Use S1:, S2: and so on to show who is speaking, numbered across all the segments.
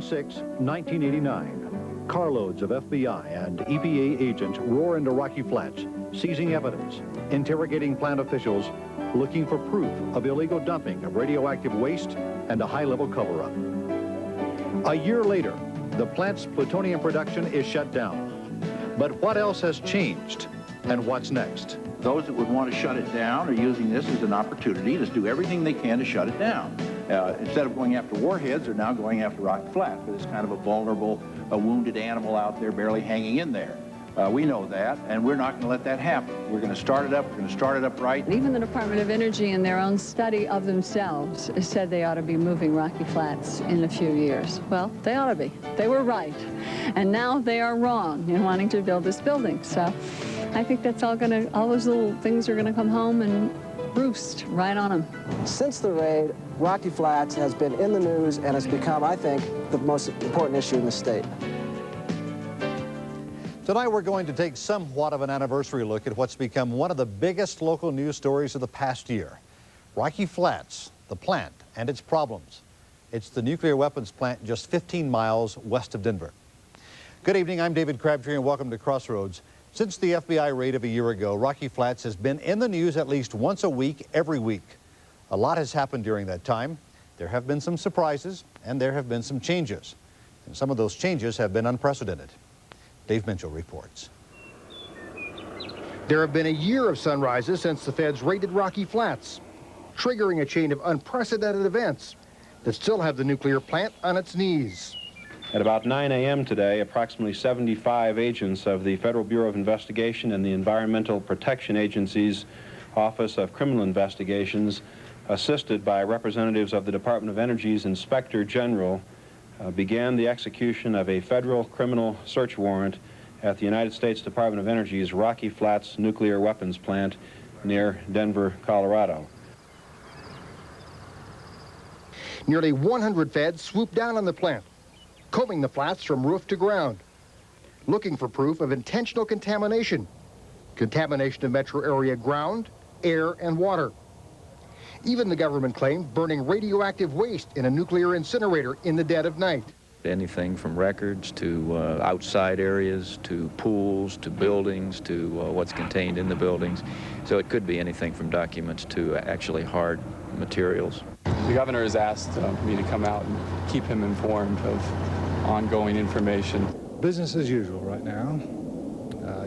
S1: 6, 1989, carloads of FBI and EPA agents roar into Rocky Flats, seizing evidence, interrogating plant officials, looking for proof of illegal dumping of radioactive waste and a high-level cover-up. A year later, the plant's plutonium production is shut down. But what else has changed, and what's next?
S2: Those that would want to shut it down are using this as an opportunity to do everything they can to shut it down. Instead of going after warheads, they're now going after Rocky Flats, but it's kind of a vulnerable, a wounded animal out there barely hanging in there. We know that, and we're not going to let that happen. We're going to start it up. We're going to start it up right.
S3: Even the Department of Energy, in their own study of themselves, said they ought to be moving Rocky Flats in a few years. Well, they ought to be. They were right. And now they are wrong in wanting to build this building. So I think that's all those little things are going to come home and roost right on them.
S4: Since the raid, Rocky Flats has been in the news and has become, I think, the most important issue in the state.
S1: Tonight we're going to take somewhat of an anniversary look at what's become one of the biggest local news stories of the past year. Rocky Flats, the plant and its problems. It's the nuclear weapons plant just 15 miles west of Denver. Good evening, I'm David Crabtree and welcome to Crossroads. Since the FBI raid of a year ago, Rocky Flats has been in the news at least once a week, every week. A lot has happened during that time. There have been some surprises and there have been some changes. And some of those changes have been unprecedented. Dave Mitchell reports.
S5: There have been a year of sunrises since the feds raided Rocky Flats, triggering a chain of unprecedented events that still have the nuclear plant on its knees.
S6: At about 9 a.m. today, approximately 75 agents of the Federal Bureau of Investigation and the Environmental Protection Agency's Office of Criminal Investigations, assisted by representatives of the Department of Energy's Inspector General, began the execution of a federal criminal search warrant at the United States Department of Energy's Rocky Flats nuclear weapons plant near Denver, Colorado.
S5: Nearly 100 feds swooped down on the plant, combing the flats from roof to ground, looking for proof of intentional contamination of metro area ground, air, and water. Even the government claimed burning radioactive waste in a nuclear incinerator in the dead of night.
S7: Anything from records to outside areas to pools to buildings to what's contained in the buildings. So it could be anything from documents to actually hard materials.
S8: The governor has asked me to come out and keep him informed of ongoing information.
S9: Business as usual right now.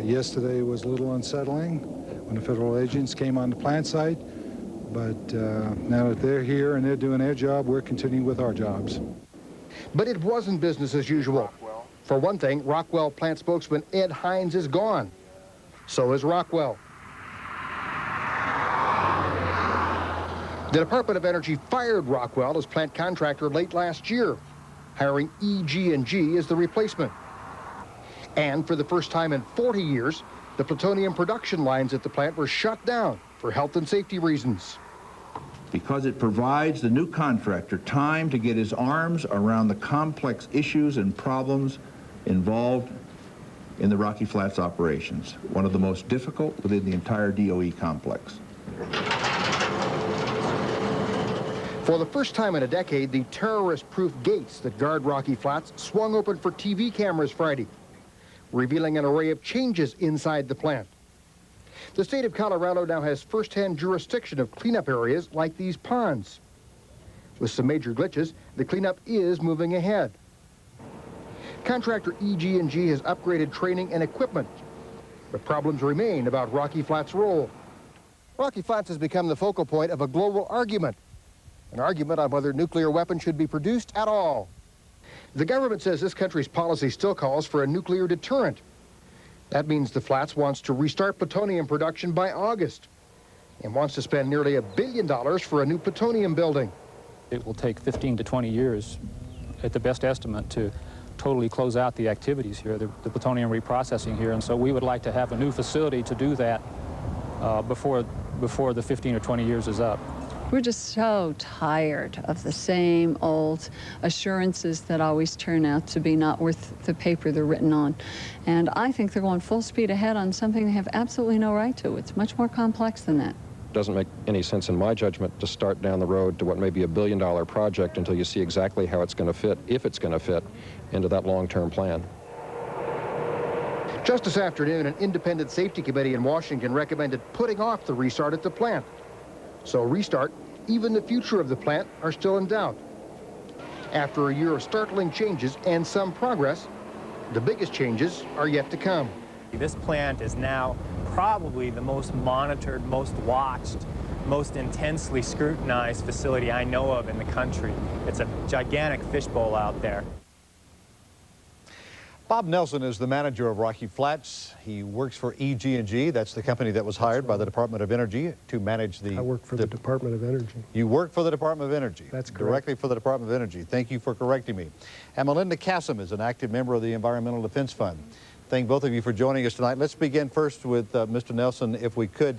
S9: Yesterday was a little unsettling when the federal agents came on the plant site. But now that they're here and they're doing their job, we're continuing with our jobs.
S5: But it wasn't business as usual. For one thing, Rockwell plant spokesman Ed Hines is gone. So is Rockwell. The Department of Energy fired Rockwell as plant contractor late last year, hiring EG&G as the replacement. And for the first time in 40 years, the plutonium production lines at the plant were shut down for health and safety reasons.
S2: Because it provides the new contractor time to get his arms around the complex issues and problems involved in the Rocky Flats operations, one of the most difficult within the entire DOE complex.
S5: For the first time in a decade, the terrorist-proof gates that guard Rocky Flats swung open for TV cameras Friday, revealing an array of changes inside the plant. The state of Colorado now has first-hand jurisdiction of cleanup areas like these ponds. With some major glitches, the cleanup is moving ahead. Contractor EG&G has upgraded training and equipment, but problems remain about Rocky Flats' role. Rocky Flats has become the focal point of a global argument, an argument on whether nuclear weapons should be produced at all. The government says this country's policy still calls for a nuclear deterrent. That means the Flats wants to restart plutonium production by August and wants to spend nearly $1 billion for a new plutonium building.
S10: It will take 15 to 20 years, at the best estimate, to totally close out the activities here, the plutonium reprocessing here. And so we would like to have a new facility to do that before the 15 or 20 years is up.
S3: We're just so tired of the same old assurances that always turn out to be not worth the paper they're written on. And I think they're going full speed ahead on something they have absolutely no right to. It's much more complex than that.
S11: doesn't make any sense in my judgment to start down the road to what may be $1 billion project until you see exactly how it's going to fit, if it's going to fit, into that long-term plan.
S5: Just this afternoon, an independent safety committee in Washington recommended putting off the restart at the plant. So restart, even the future of the plant, are still in doubt. After a year of startling changes and some progress, the biggest changes are yet to come.
S12: This plant is now probably the most monitored, most watched, most intensely scrutinized facility I know of in the country. It's a gigantic fishbowl out there.
S1: Bob Nelson is the manager of Rocky Flats. He works for EG&G. That's the company that was hired by the Department of Energy to manage the...
S13: I work for the Department of Energy.
S1: You work for the Department of Energy?
S13: That's correct.
S1: Directly for the Department of Energy. Thank you for correcting me. And Melinda Kassem is an active member of the Environmental Defense Fund. Thank both of you for joining us tonight. Let's begin first with Mr. Nelson, if we could.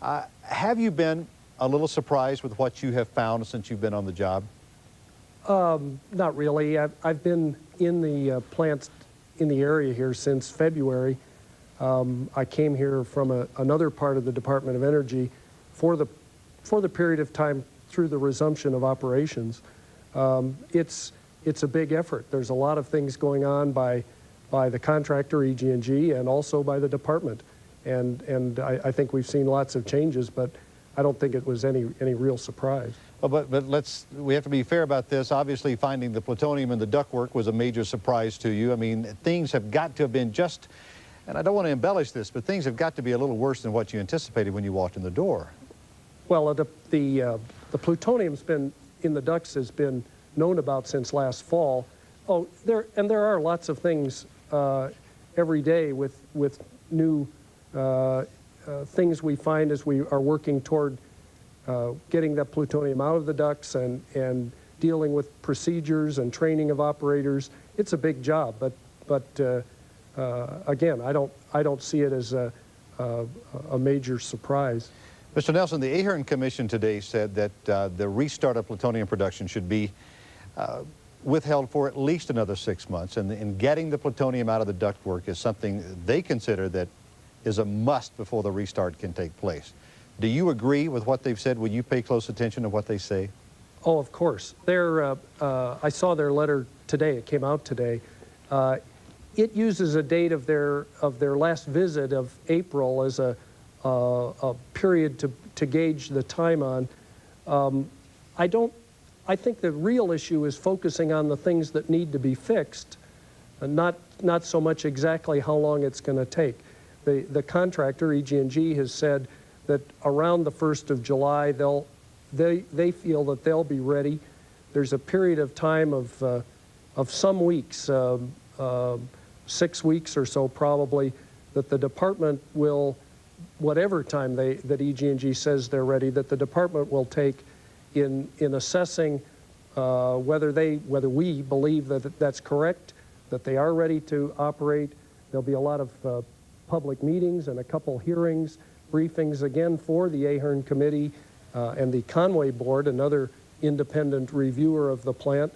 S1: Have you been a little surprised with what you have found since you've been on the job?
S13: Not really. I've been in the plants in the area here since February. I came here from another part of the Department of Energy for the period of time through the resumption of operations. It's a big effort. There's a lot of things going on by the contractor, EG&G, and also by the department. And I think we've seen lots of changes, but I don't think it was any real surprise.
S1: Well, but we have to be fair about this. Obviously, finding the plutonium in the ductwork was a major surprise to you. I mean, things have got to have been just, and I don't want to embellish this, but things have got to be a little worse than what you anticipated when you walked in the door.
S13: Well, the plutonium's been in the ducts has been known about since last fall. Oh, there are lots of things every day with new things we find as we are working toward getting that plutonium out of the ducts and dealing with procedures and training of operators. It's a big job, but again, I don't see it as a major surprise.
S1: Mr. Nelson, the Ahern Commission today said that the restart of plutonium production should be withheld for at least another 6 months, and getting the plutonium out of the ductwork is something they consider that is a must before the restart can take place. Do you agree with what they've said? Will you pay close attention to what they say?
S13: Oh, of course. I saw their letter today. It came out today. It uses a date of their last visit of April as a period to gauge the time on. I think the real issue is focusing on the things that need to be fixed, and not so much exactly how long it's going to take. The contractor, EG&G, has said that around the 1st of July, they feel that they'll be ready. There's a period of time of some weeks, 6 weeks or so probably, that the department will, whatever time that EG&G says they're ready, that the department will take in assessing whether we believe that that's correct, that they are ready to operate. There'll be a lot of public meetings and a couple hearings, briefings again for the Ahern Committee and the Conway Board, another independent reviewer of the plant,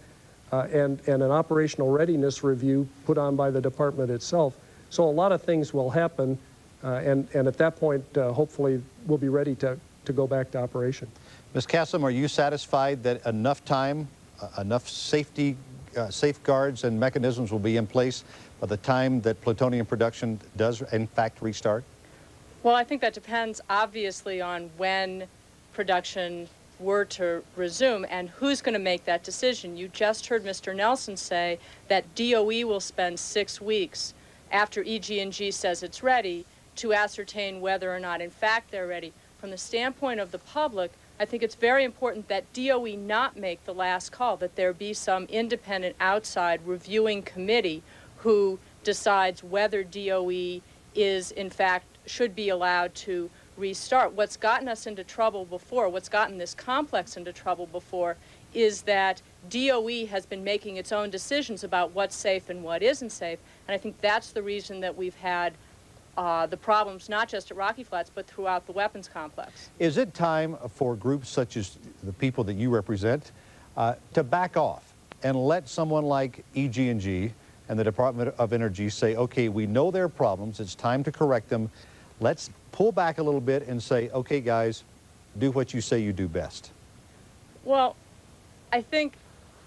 S13: and an operational readiness review put on by the department itself. So a lot of things will happen, and at that point, hopefully, we'll be ready to go back to operation.
S1: Ms. Kassem, are you satisfied that enough time, enough safety safeguards and mechanisms will be in place by the time that plutonium production does, in fact, restart?
S14: Well, I think that depends, obviously, on when production were to resume and who's going to make that decision. You just heard Mr. Nelson say that DOE will spend 6 weeks after EG&G says it's ready to ascertain whether or not, in fact, they're ready. From the standpoint of the public, I think it's very important that DOE not make the last call, that there be some independent outside reviewing committee who decides whether DOE is, in fact, should be allowed to restart. What's gotten us into trouble before, what's gotten this complex into trouble before, is that DOE has been making its own decisions about what's safe and what isn't safe. And I think that's the reason that we've had the problems not just at Rocky Flats, but throughout the weapons complex.
S1: Is it time for groups such as the people that you represent to back off and let someone like EG&G and the Department of Energy say, okay, we know there are problems, it's time to correct them, let's pull back a little bit and say, okay guys, do what you say you do best?
S14: Well, I think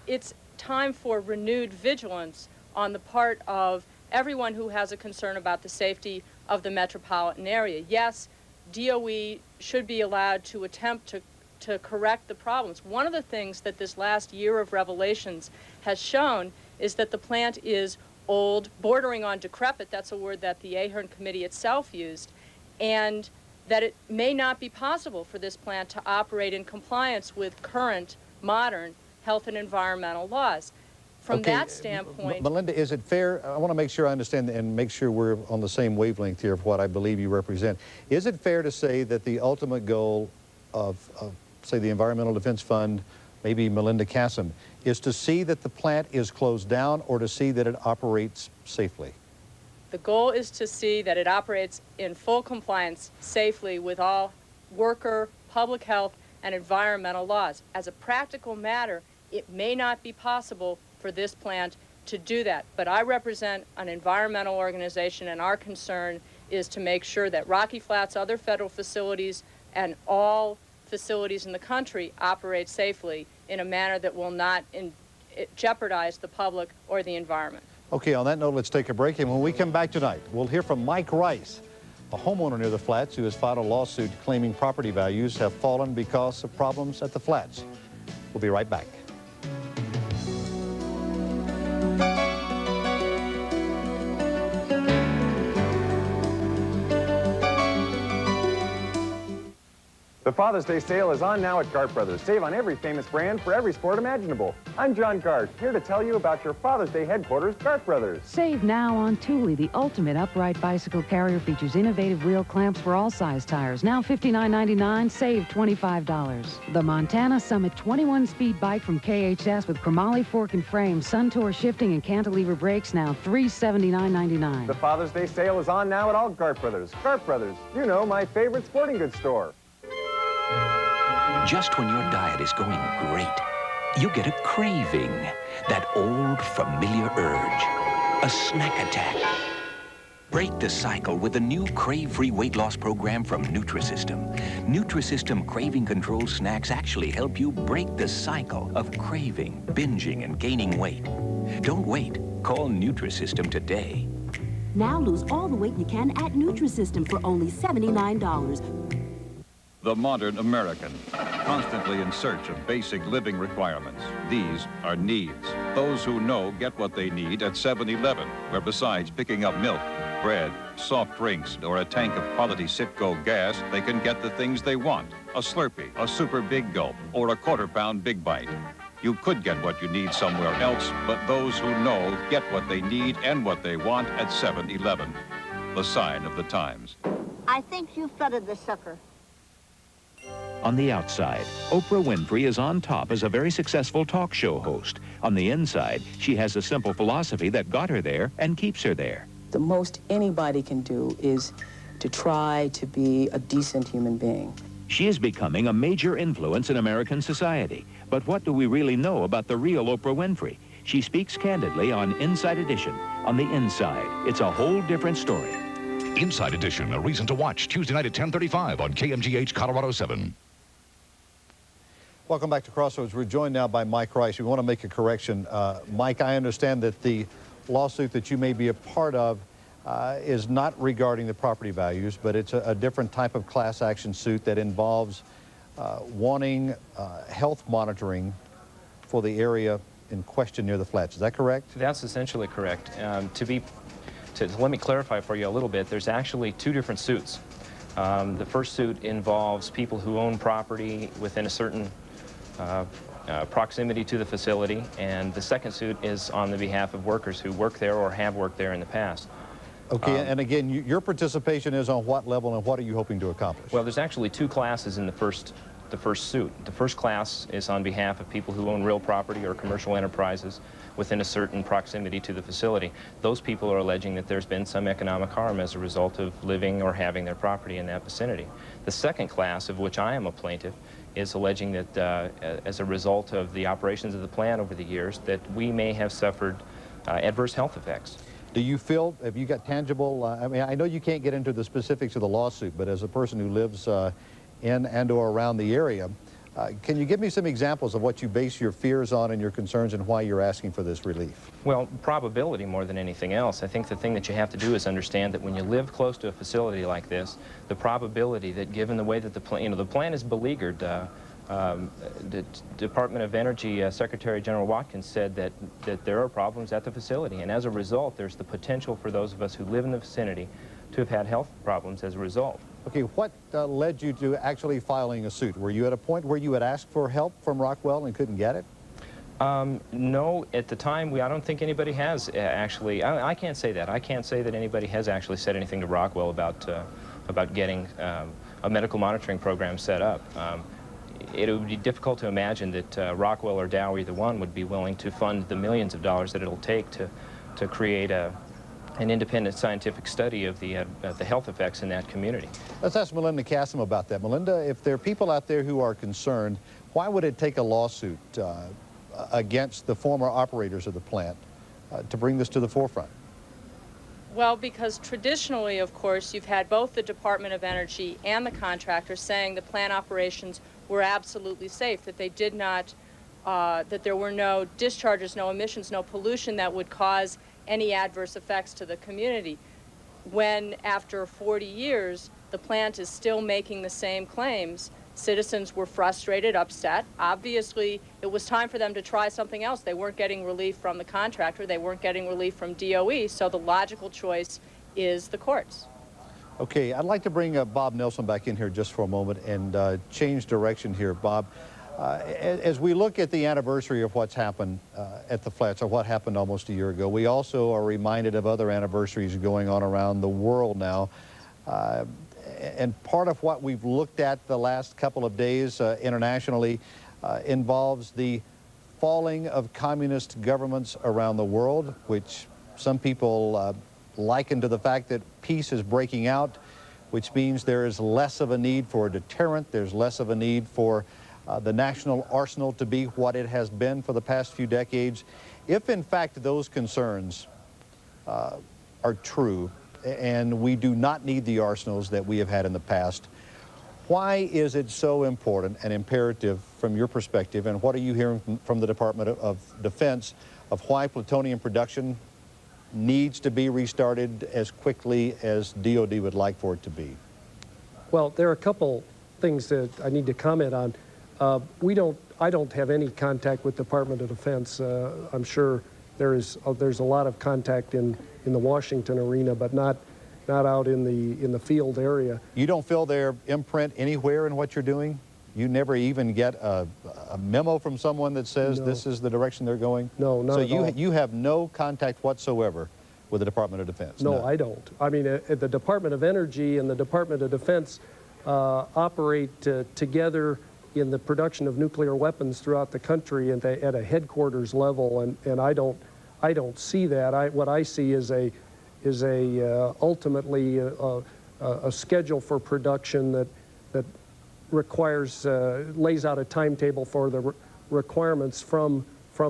S14: it's time for renewed vigilance on the part of everyone who has a concern about the safety of the metropolitan area. Yes, DOE should be allowed to attempt to correct the problems. One of the things that this last year of revelations has shown is that the plant is old, bordering on decrepit. That's a word that the Ahern Committee itself used, and that it may not be possible for this plant to operate in compliance with current modern health and environmental laws. From that standpoint...
S1: Melinda, is it fair, I want to make sure I understand and make sure we're on the same wavelength here of what I believe you represent. Is it fair to say that the ultimate goal of say, the Environmental Defense Fund, maybe Melinda Casson, is to see that the plant is closed down or to see that it operates safely?
S14: The goal is to see that it operates in full compliance safely with all worker, public health, and environmental laws. As a practical matter, it may not be possible for this plant to do that, but I represent an environmental organization, and our concern is to make sure that Rocky Flats, other federal facilities, and all facilities in the country operate safely in a manner that will not jeopardize the public or the environment.
S1: Okay, on that note, let's take a break, and when we come back tonight, we'll hear from Mike Rice, a homeowner near the flats who has filed a lawsuit claiming property values have fallen because of problems at the flats. We'll be right back.
S15: The Father's Day sale is on now at Gart Brothers. Save on every famous brand for every sport imaginable. I'm John Gart, here to tell you about your Father's Day headquarters, Gart Brothers.
S16: Save now on Thule. The ultimate upright bicycle carrier features innovative wheel clamps for all size tires. Now $59.99, save $25. The Montana Summit 21-speed bike from KHS with chromoly fork and frame, Suntour shifting and cantilever brakes, now $379.99.
S15: The Father's Day sale is on now at all Gart Brothers. Gart Brothers, you know, my favorite sporting goods store.
S17: Just when your diet is going great, you get a craving, that old familiar urge, a snack attack. Break the cycle with the new Crave-Free weight loss program from Nutrisystem. Nutrisystem craving control snacks actually help you break the cycle of craving, binging, and gaining weight. Don't wait. Call Nutrisystem today.
S18: Now lose all the weight you can at Nutrisystem for only $79.
S19: The modern American, constantly in search of basic living requirements. These are needs. Those who know get what they need at 7-Eleven, where besides picking up milk, bread, soft drinks, or a tank of quality Citgo gas, they can get the things they want. A Slurpee, a Super Big Gulp, or a quarter-pound Big Bite. You could get what you need somewhere else, but those who know get what they need and what they want at 7-Eleven. The sign of the times.
S20: I think you flooded the sucker.
S21: On the outside, Oprah Winfrey is on top as a very successful talk show host. On the inside, she has a simple philosophy that got her there and keeps her there.
S22: The most anybody can do is to try to be a decent human being.
S21: She is becoming a major influence in American society. But what do we really know about the real Oprah Winfrey? She speaks candidly on Inside Edition. On the inside, it's a whole different story.
S23: Inside Edition, a reason to watch, Tuesday night at 10:35 on KMGH Colorado 7.
S1: Welcome back to Crossroads. We're joined now by Mike Rice. We want to make a correction. Mike, I understand that the lawsuit that you may be a part of is not regarding the property values, but it's a different type of class action suit that involves wanting health monitoring for the area in question near the flats. Is that correct?
S24: That's essentially correct. Let me clarify for you a little bit. There's actually two different suits. The first suit involves people who own property within a certain proximity to the facility, and the second suit is on the behalf of workers who work there or have worked there in the past.
S1: Okay, and again, your participation is on what level, and what are you hoping to accomplish?
S24: Well, there's actually two classes in the first suit. The first class is on behalf of people who own real property or commercial enterprises within a certain proximity to the facility. Those people are alleging that there's been some economic harm as a result of living or having their property in that vicinity. The second class, of which I am a plaintiff, is alleging that as a result of the operations of the plant over the years, that we may have suffered adverse health effects.
S1: Do you feel, have you got tangible, I mean, I know you can't get into the specifics of the lawsuit, but as a person who lives in and or around the area. Can you give me some examples of what you base your fears on and your concerns and why you're asking for this relief?
S24: Well, probability more than anything else. I think the thing that you have to do is understand that when you live close to a facility like this, the probability that given the way that the plan is beleaguered, the Department of Energy Secretary General Watkins said that there are problems at the facility, and as a result, there's the potential for those of us who live in the vicinity to have had health problems as a result.
S1: Okay, what led you to actually filing a suit? Were you at a point where you had asked for help from Rockwell and couldn't get it?
S24: No, at the time, I don't think anybody has actually. I can't say that. I can't say that anybody has actually said anything to Rockwell about getting a medical monitoring program set up. It would be difficult to imagine that Rockwell or Dow, either one, would be willing to fund the millions of dollars that it'll take to create an independent scientific study of the health effects in that community.
S1: Let's ask Melinda Cassim about that. Melinda, if there are people out there who are concerned, why would it take a lawsuit against the former operators of the plant to bring this to the forefront?
S14: Well, because traditionally, of course, you've had both the Department of Energy and the contractor saying the plant operations were absolutely safe, that they did not, that there were no discharges, no emissions, no pollution that would cause any adverse effects to the community. When, after 40 years, the plant is still making the same claims, citizens were frustrated, upset. Obviously, it was time for them to try something else. They weren't getting relief from the contractor. They weren't getting relief from DOE, so the logical choice is the courts.
S1: Okay, I'd like to bring Bob Nelson back in here just for a moment and change direction here. Bob, as we look at the anniversary of what's happened at the Flats, or what happened almost a year ago, we also are reminded of other anniversaries going on around the world now. And part of what we've looked at the last couple of days internationally involves the falling of communist governments around the world, which some people liken to the fact that peace is breaking out, which means there is less of a need for a deterrent, there's less of a need for the national arsenal to be what it has been for the past few decades. If in fact those concerns are true, and we do not need the arsenals that we have had in the past, why is it so important and imperative from your perspective, and what are you hearing from the Department of Defense of why plutonium production needs to be restarted as quickly as DOD would like for it to be?
S13: Well, there are a couple things that I need to comment on. I don't have any contact with Department of Defense. I'm sure there's a lot of contact in the Washington arena, but not out in the field area. You don't feel their imprint anywhere in what you're doing? You never even get a memo from someone that says this is the direction they're going? No, not at all. So you have no contact whatsoever with the Department of Defense? No, I don't. I mean, the Department of Energy and the Department of Defense operate together in the production of nuclear weapons throughout the country and at a headquarters level, and I don't see that. What I see is ultimately a schedule for production that requires lays out a timetable for the requirements from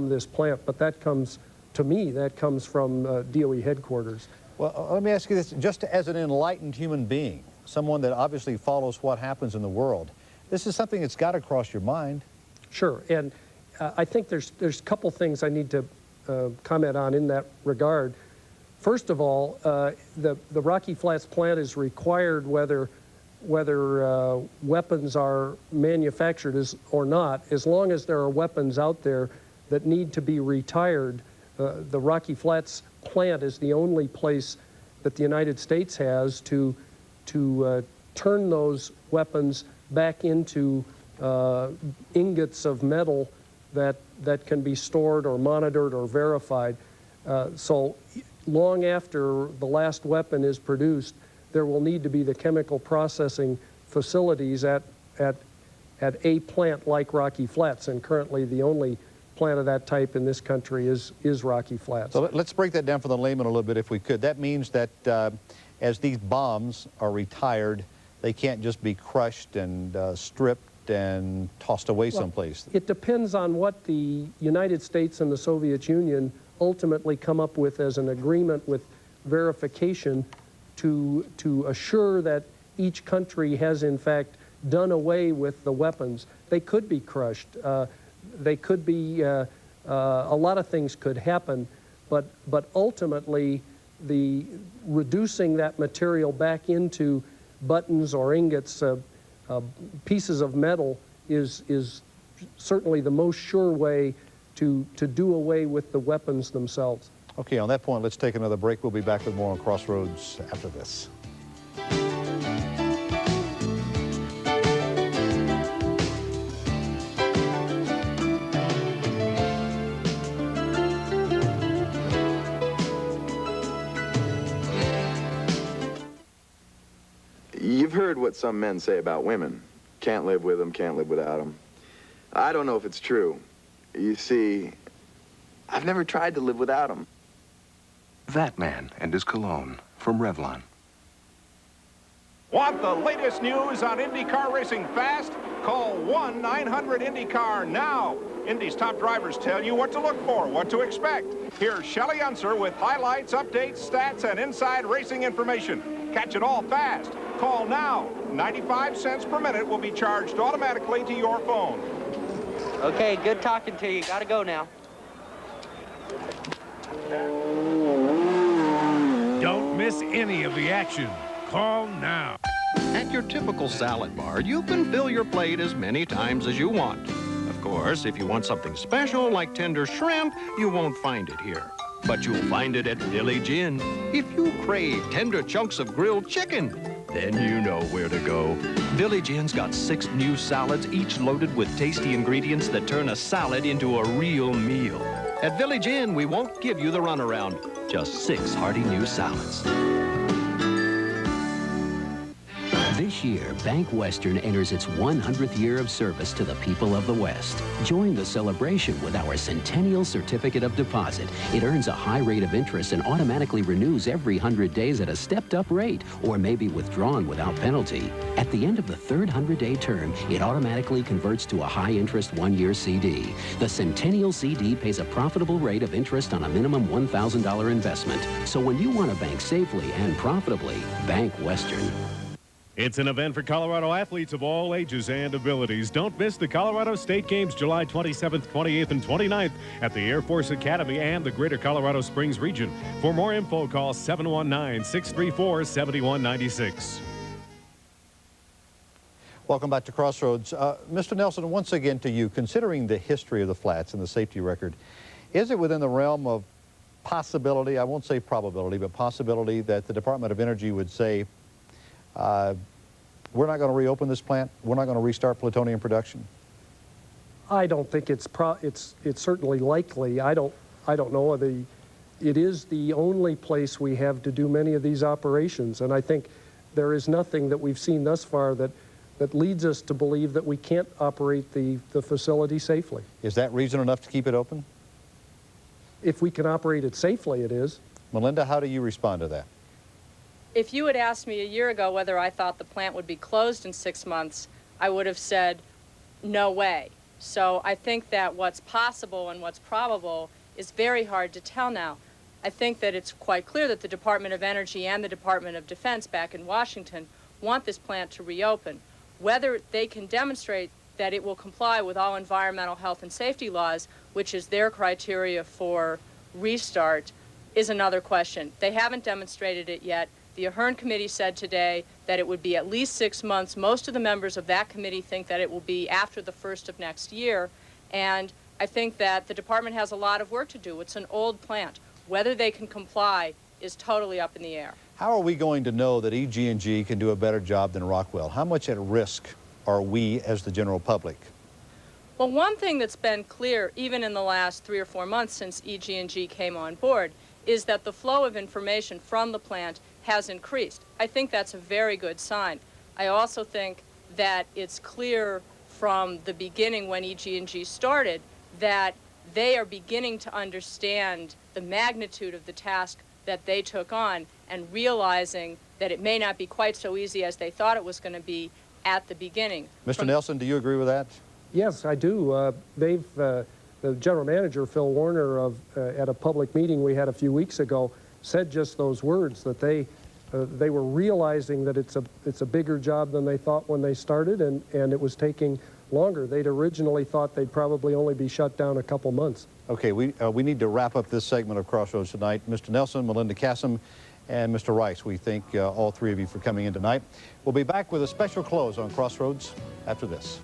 S13: this plant. But that comes, to me, that comes from DOE headquarters. Well, let me ask you this, just as an enlightened human being, someone that obviously follows what happens in the world, this is something that's got to cross your mind. Sure, and I think there's a couple things I need to comment on in that regard. First of all, the Rocky Flats plant is required whether weapons are manufactured or not, as long as there are weapons out there that need to be retired. The Rocky Flats plant is the only place that the United States has to turn those weapons back into ingots of metal that can be stored or monitored or verified. So long after the last weapon is produced, there will need to be the chemical processing facilities at a plant like Rocky Flats, and currently the only plant of that type in this country is Rocky Flats. So let's break that down for the layman a little bit if we could. That means that as these bombs are retired, they can't just be crushed and stripped and tossed away someplace. It depends on what the United States and the Soviet Union ultimately come up with as an agreement with verification to assure that each country has in fact done away with the weapons, they could be crushed. They could be, a lot of things could happen, but ultimately the reducing that material back into buttons or ingots, pieces of metal is certainly the most sure way to do away with the weapons themselves.
S1: Okay, on that point, let's take another break. We'll be back with more on Crossroads after this.
S4: You've heard what some men say about women. Can't live with them, can't live without them. I don't know if it's true. You see, I've never tried to live without them.
S6: That man and his cologne from Revlon.
S7: Want the latest news on IndyCar racing fast? Call 1-900-IndyCar now. Indy's top drivers tell you what to look for, what to expect. Here's Shelley Unser with highlights, updates, stats, and inside racing information. Catch it all fast. Call now. 95 cents per minute will be charged automatically to your phone.
S8: Okay, good talking to you. Gotta go now.
S25: Don't miss any of the action. Call now.
S26: At your typical salad bar, you can fill your plate as many times as you want. Of course, if you want something special like tender shrimp, you won't find it here. But you'll find it at Village Inn. If you crave tender chunks of grilled chicken, then you know where to go. Village Inn's got 6 new salads, each loaded with tasty ingredients that turn a salad into a real meal. At Village Inn, we won't give you the runaround. Just 6 hearty new salads.
S27: This year, Bank Western enters its 100th year of service to the people of the West. Join the celebration with our Centennial Certificate of Deposit. It earns a high rate of interest and automatically renews every 100 days at a stepped-up rate, or may be withdrawn without penalty. At the end of the 3rd 100-day term, it automatically converts to a high-interest 1-year CD. The Centennial CD pays a profitable rate of interest on a minimum $1,000 investment. So when you want to bank safely and profitably, Bank Western.
S25: It's an event for Colorado athletes of all ages and abilities. Don't miss the Colorado State Games July 27th, 28th, and 29th at the Air Force Academy and the Greater Colorado Springs region. For more info, call 719-634-7196.
S1: Welcome back to Crossroads. Mr. Nelson, once again to you, considering the history of the flats and the safety record, is it within the realm of possibility, I won't say probability, but possibility that the Department of Energy would say, we're not going to reopen this plant, we're not going to restart plutonium production?
S13: I don't think it's certainly likely. I don't know. It is the only place we have to do many of these operations, and I think there is nothing that we've seen thus far that leads us to believe that we can't operate the facility safely.
S1: Is that reason enough to keep it open?
S13: If we can operate it safely, it is.
S1: Melinda, how do you respond to that?
S14: If you had asked me a year ago whether I thought the plant would be closed in 6 months, I would have said, no way. So I think that what's possible and what's probable is very hard to tell now. I think that it's quite clear that the Department of Energy and the Department of Defense back in Washington want this plant to reopen. Whether they can demonstrate that it will comply with all environmental health and safety laws, which is their criteria for restart, is another question. They haven't demonstrated it yet. The Ahern Committee said today that it would be at least 6 months. Most of the members of that committee think that it will be after the 1st of next year. And I think that the department has a lot of work to do. It's an old plant. Whether they can comply is totally up in the air.
S1: How are we going to know that EG&G can do a better job than Rockwell? How much at risk are we as the general public?
S14: Well, one thing that's been clear, even in the last 3 or 4 months since EG&G came on board, is that the flow of information from the plant has increased. I think that's a very good sign. I also think that it's clear from the beginning when EG&G started that they are beginning to understand the magnitude of the task that they took on and realizing that it may not be quite so easy as they thought it was going to be at the beginning.
S1: Mr. Nelson, do you agree with that?
S13: Yes, I do. The general manager, Phil Warner, at a public meeting we had a few weeks ago, said just those words, that they They were realizing that it's a bigger job than they thought when they started, and it was taking longer. They'd originally thought they'd probably only be shut down a couple months.
S1: Okay, we need to wrap up this segment of Crossroads tonight. Mr. Nelson, Melinda Kassem, and Mr. Rice, we thank all three of you for coming in tonight. We'll be back with a special close on Crossroads after this.